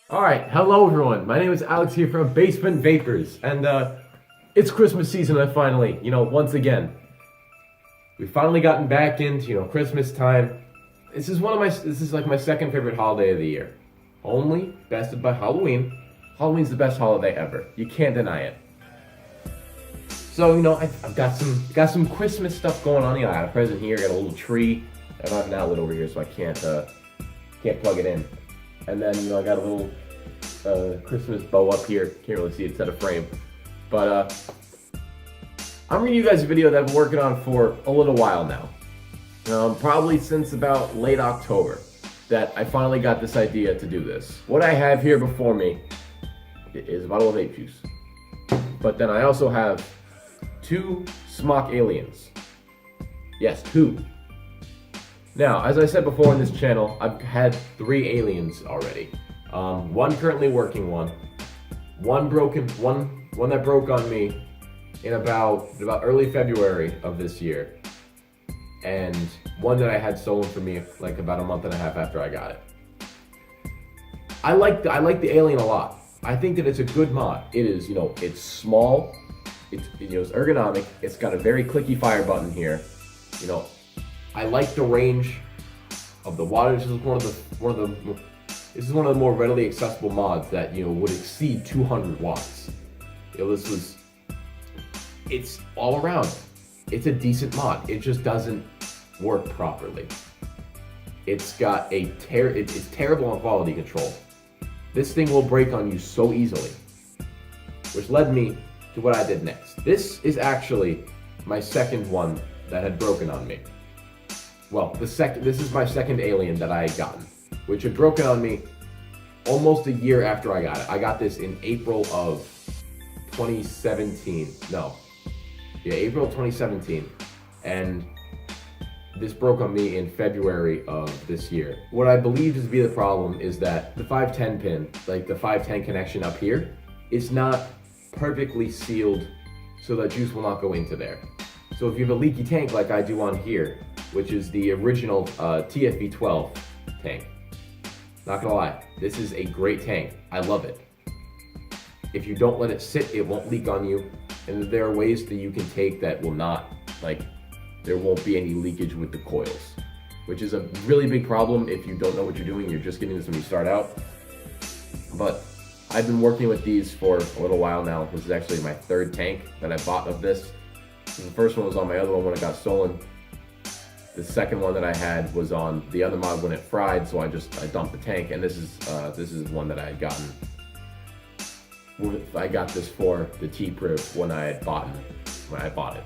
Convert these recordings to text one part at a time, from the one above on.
Alright, hello everyone. My name is Alex here from Basement Vapors, and it's Christmas season. I finally, once again, we've finally gotten back into, Christmas time. This is like my second favorite holiday of the year. Only bested by Halloween. Halloween's the best holiday ever. You can't deny it. So, I've got some Christmas stuff going on. I got a present here, got a little tree. I don't have an outlet over here, so I can't plug it in. And then, I got a little Christmas bow up here. Can't really see it, it's at a frame. But I'm bringing you guys a video that I've been working on for a little while now. Probably since about late October that I finally got this idea to do this. What I have here before me is a bottle of vape juice. But then I also have 2 Smock Aliens. Yes, 2. Now, as I said before in this channel, I've had 3 aliens already. One currently working one that broke on me in about early February of this year, and one that I had stolen from me like about a month and a half after I got it. I like the alien a lot. I think that it's a good mod. It is, it's small, it's ergonomic, it's got a very clicky fire button here. I like the range of the water. This is one of the more readily accessible mods that would exceed 200 watts. It's all around. It's a decent mod. It just doesn't work properly. It's terrible on quality control. This thing will break on you so easily, which led me to what I did next. This is actually my second one that had broken on me. Well, this is my second alien that I had gotten, which had broken on me almost a year after I got it. I got this in April of 2017. April 2017. And this broke on me in February of this year. What I believe to be the problem is that the 510 pin, like the 510 connection up here, is not perfectly sealed so that juice will not go into there. So if you have a leaky tank like I do on here, which is the original TFV12 tank. Not gonna lie, this is a great tank. I love it. If you don't let it sit, it won't leak on you. And there are ways that you can take that will not, there won't be any leakage with the coils, which is a really big problem if you don't know what you're doing. You're just getting this when you start out. But I've been working with these for a little while now. This is actually my 3rd tank that I bought of this. The first one was on my other one when it got stolen. The second one that I had was on the other mod when it fried, so I dumped the tank, and this is one that I had gotten. I got this for the T-Priv when I bought it,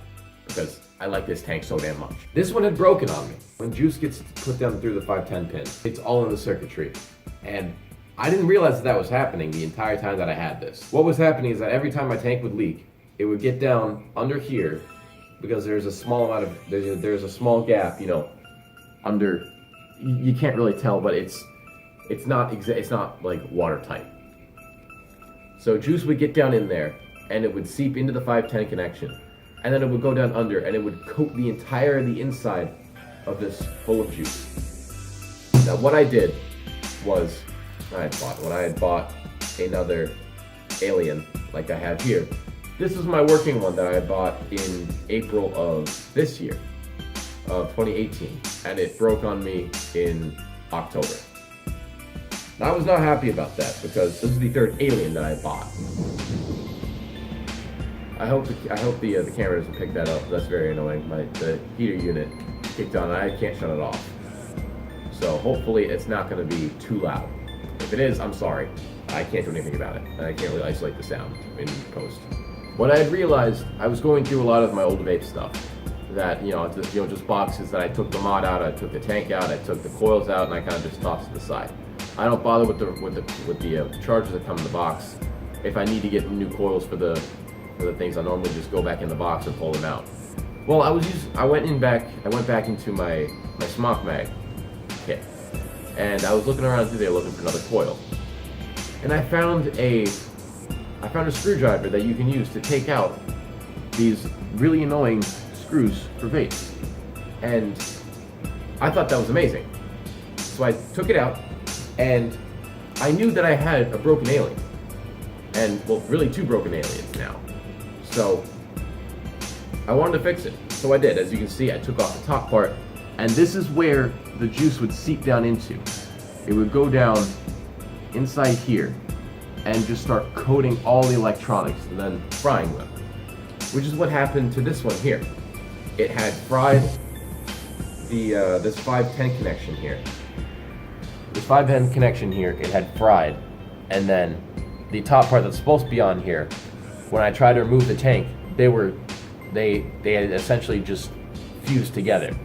because I like this tank so damn much. This one had broken on me. When juice gets put down through the 510 pin, it's all in the circuitry, and I didn't realize that was happening the entire time that I had this. What was happening is that every time my tank would leak, it would get down under here, because there's a small amount of there's a small gap, under. You can't really tell, but it's not like watertight. So juice would get down in there, and it would seep into the 510 connection, and then it would go down under, and it would coat the inside of this full of juice. Now what I did was I had bought another alien like I have here. This is my working one that I bought in April of this year, of 2018, and it broke on me in October. Now, I was not happy about that because this is the 3rd alien that I bought. I hope the camera doesn't pick that up. That's very annoying. The heater unit kicked on, and I can't shut it off. So hopefully it's not going to be too loud. If it is, I'm sorry. I can't do anything about it, and I can't really isolate the sound in post. What I had realized, I was going through a lot of my old vape stuff that, just boxes that I took the mod out, I took the tank out, I took the coils out, and I kind of just tossed to the side. I don't bother with the chargers that come in the box. If I need to get new coils for the things, I normally just go back in the box and pull them out. Well, I went back into my Smock Mag kit, and I was looking around through there looking for another coil, and I found a screwdriver that you can use to take out these really annoying screws for vapes. And I thought that was amazing. So I took it out, and I knew that I had a broken alien. And, well, really two broken aliens now. So, I wanted to fix it. So I did. As you can see, I took off the top part. And this is where the juice would seep down into. It would go down inside here and just start coating all the electronics and then frying them. Which is what happened to this one here. It had fried this 510 connection here. This 510 connection here, it had fried. And then the top part that's supposed to be on here, when I tried to remove the tank, they had essentially just fused together.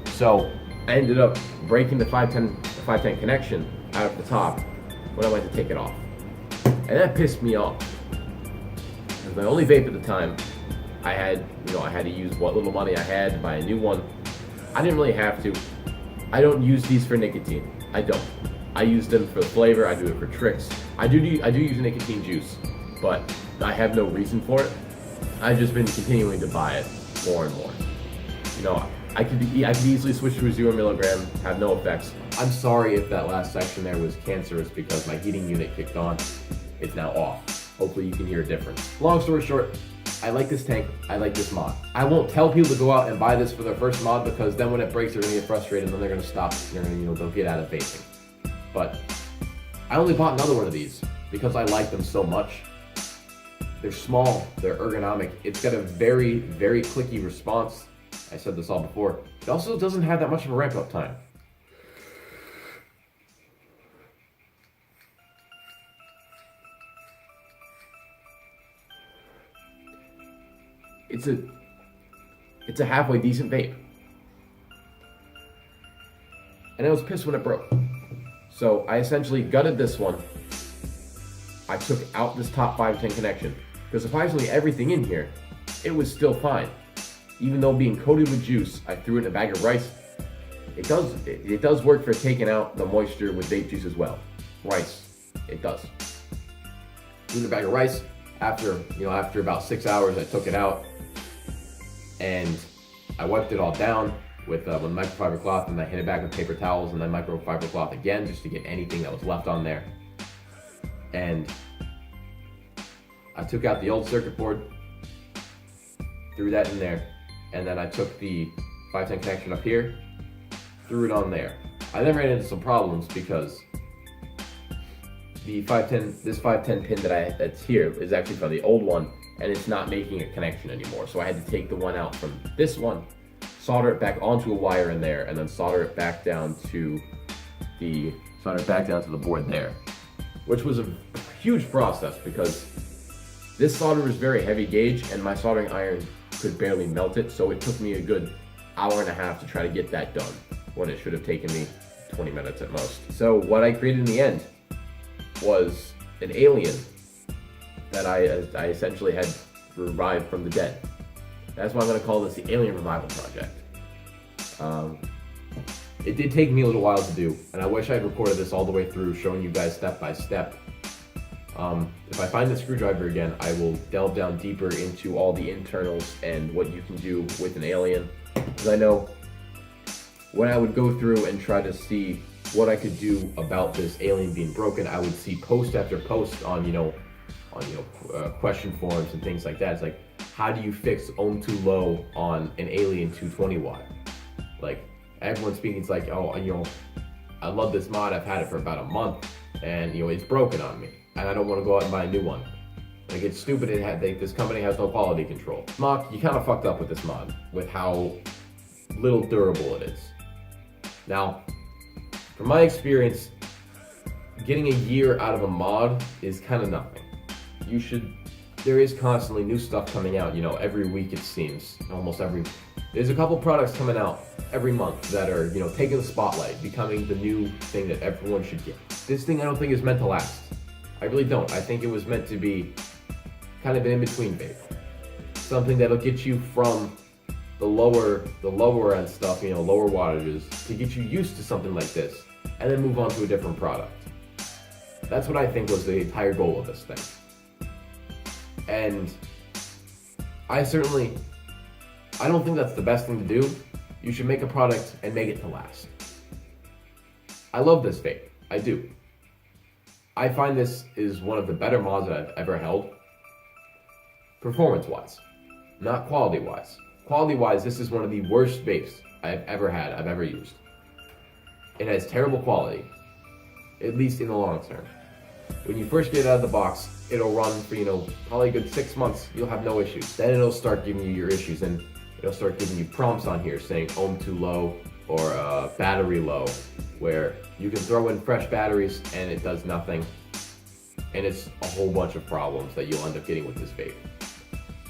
So I ended up breaking the 510 connection out of the top when I went to take it off. And that pissed me off. It was my only vape at the time. I had to use what little money I had to buy a new one. I didn't really have to. I don't use these for nicotine. I don't. I use them for the flavor. I do it for tricks. I do use nicotine juice, but I have no reason for it. I've just been continuing to buy it more and more. I could easily switch to a 0 milligram, have no effects. I'm sorry if that last section there was cancerous because my heating unit kicked on. It's now off. Hopefully you can hear a difference. Long story short, I like this tank, I like this mod. I won't tell people to go out and buy this for their first mod because then when it breaks, they're gonna get frustrated and then they're gonna stop. They'll get out of vaping. But I only bought another one of these because I like them so much. They're small, they're ergonomic. It's got a very, very clicky response. I said this all before. It also doesn't have that much of a ramp up time. It's a halfway decent vape. And I was pissed when it broke. So I essentially gutted this one. I took out this top 510 connection. Because surprisingly everything in here, it was still fine. Even though being coated with juice, I threw it in a bag of rice. It does work for taking out the moisture with vape juice as well. Rice, it does. Threw it in a bag of rice. After about 6 hours, I took it out and I wiped it all down with microfiber cloth, and I hit it back with paper towels and then microfiber cloth again just to get anything that was left on there. And I took out the old circuit board, threw that in there, and then I took the 510 connection up here, threw it on there. I then ran into some problems because this 510 pin that's here is actually from the old one, and it's not making a connection anymore. So I had to take the one out from this one, solder it back onto a wire in there, and then solder it back down to the board there, which was a huge process because this solder is very heavy gauge and my soldering iron could barely melt it. So it took me a good hour and a half to try to get that done when it should have taken me 20 minutes at most. So what I created in the end was an alien that I essentially had revived from the dead. That's why I'm going to call this the Alien Revival Project. It did take me a little while to do, and I wish I had recorded this all the way through, showing you guys step by step. If I find the screwdriver again, I will delve down deeper into all the internals and what you can do with an alien. Because I know when I would go through and try to see what I could do about this alien being broken, I would see post after post on question forums and things like that. It's like, how do you fix ohm too low on an Alien 220 watt? Like, everyone's speaking, it's like, oh, I love this mod, I've had it for about a month, and it's broken on me, and I don't want to go out and buy a new one. Like, it's stupid. This company has no quality control. Mock, you kind of fucked up with this mod, with how little durable it is. Now, from my experience, getting a year out of a mod is kind of nothing. There is constantly new stuff coming out, every week it seems, there's a couple products coming out every month that are, taking the spotlight, becoming the new thing that everyone should get. This thing I don't think is meant to last. I really don't. I think it was meant to be kind of an in-between vape. Something that'll get you from the lower end stuff, lower wattages, to get you used to something like this, and then move on to a different product. That's what I think was the entire goal of this thing. And I don't think that's the best thing to do. You should make a product and make it to last. I love this vape. I do. I find this is one of the better mods that I've ever held. Performance-wise, not quality-wise. Quality-wise, this is one of the worst vapes I've ever used. It has terrible quality, at least in the long term. When you first get it out of the box, it'll run for, probably a good 6 months, you'll have no issues. Then it'll start giving you your issues, and it'll start giving you prompts on here saying ohm too low or battery low, where you can throw in fresh batteries and it does nothing. And it's a whole bunch of problems that you'll end up getting with this vape.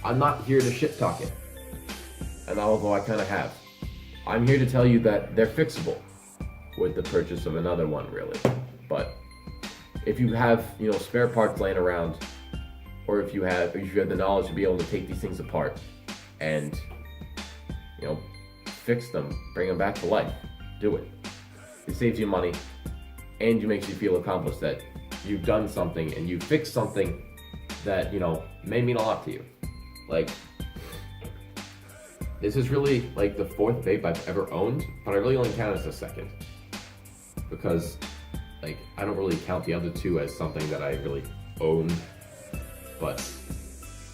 I'm not here to shit talk it, and although I kind of have. I'm here to tell you that they're fixable with the purchase of another one, really. But if you have, spare parts laying around, or if you have the knowledge to be able to take these things apart and, fix them, bring them back to life, do it. It saves you money, and it makes you feel accomplished that you've done something and you fixed something that, may mean a lot to you. Like, this is really like the 4th vape I've ever owned, but I really only count it as the 2nd. Because, I don't really count the other 2 as something that I really own. But,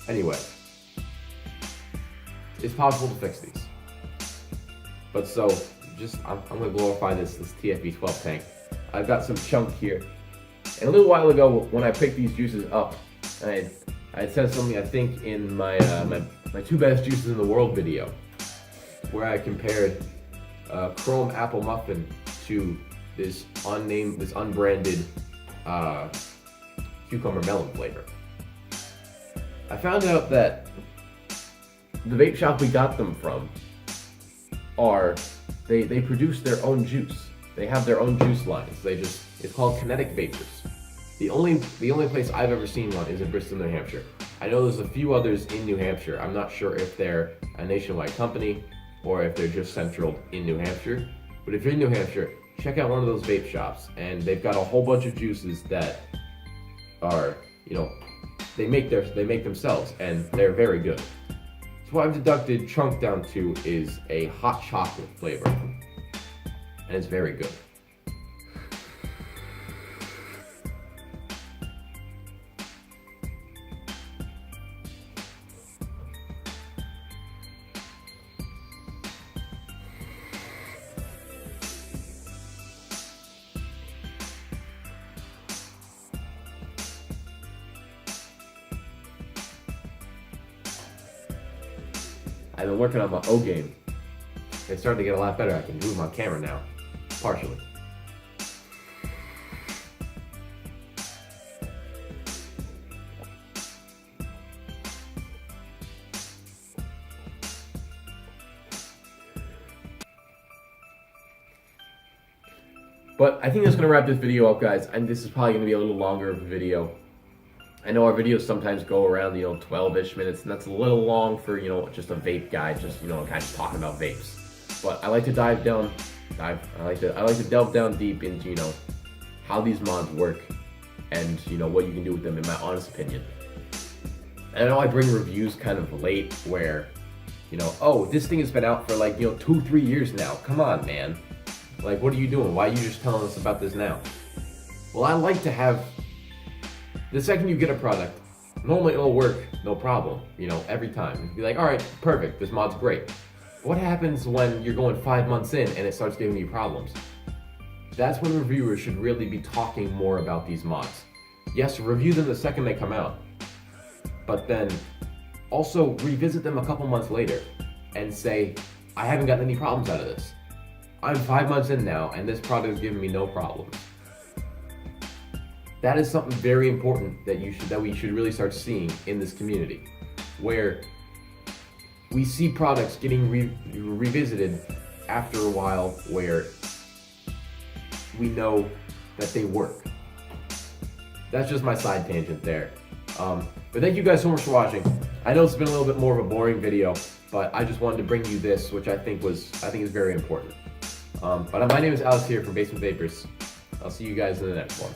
anyway. It's possible to fix these. But so, I'm gonna glorify this TFB 12 tank. I've got some chunk here. And a little while ago, when I picked these juices up, I said something, I think, in my 2 best juices in the world video, where I compared Chrome Apple Muffin to this unbranded cucumber melon flavor. I found out that the vape shop we got them from they produce their own juice. They have their own juice lines. It's called Kinetic Vapors. The only place I've ever seen one is in Bristol, New Hampshire. I know there's a few others in New Hampshire. I'm not sure if they're a nationwide company or if they're just central in New Hampshire. But if you're in New Hampshire, check out one of those vape shops, and they've got a whole bunch of juices that are, they make themselves, and they're very good. So what I've deducted chunk down to is a hot chocolate flavor, and it's very good. I've been working on my O game. It's starting to get a lot better. I can move my camera now, partially. But I think that's going to wrap this video up, guys. And this is probably going to be a little longer of a video. I know our videos sometimes go around, 12-ish minutes, and that's a little long for, just a vape guy, just, kind of just talking about vapes. But I like to I like to delve down deep into, how these mods work and, what you can do with them, in my honest opinion. And I know I bring reviews kind of late where, oh, this thing has been out for 2-3 years now. Come on, man. What are you doing? Why are you just telling us about this now? Well, I like to have, the second you get a product, normally it'll work, no problem, every time. You'd be like, all right, perfect, this mod's great. What happens when you're going 5 months in and it starts giving you problems? That's when reviewers should really be talking more about these mods. Yes, review them the second they come out, but then also revisit them a couple months later and say, I haven't gotten any problems out of this. I'm 5 months in now, and this product is giving me no problems. That is something very important that we should really start seeing in this community, where we see products getting revisited after a while, where we know that they work. That's just my side tangent there. But thank you guys so much for watching. I know it's been a little bit more of a boring video, but I just wanted to bring you this, which I think is very important. But my name is Alex here from Basement Vapors. I'll see you guys in the next one.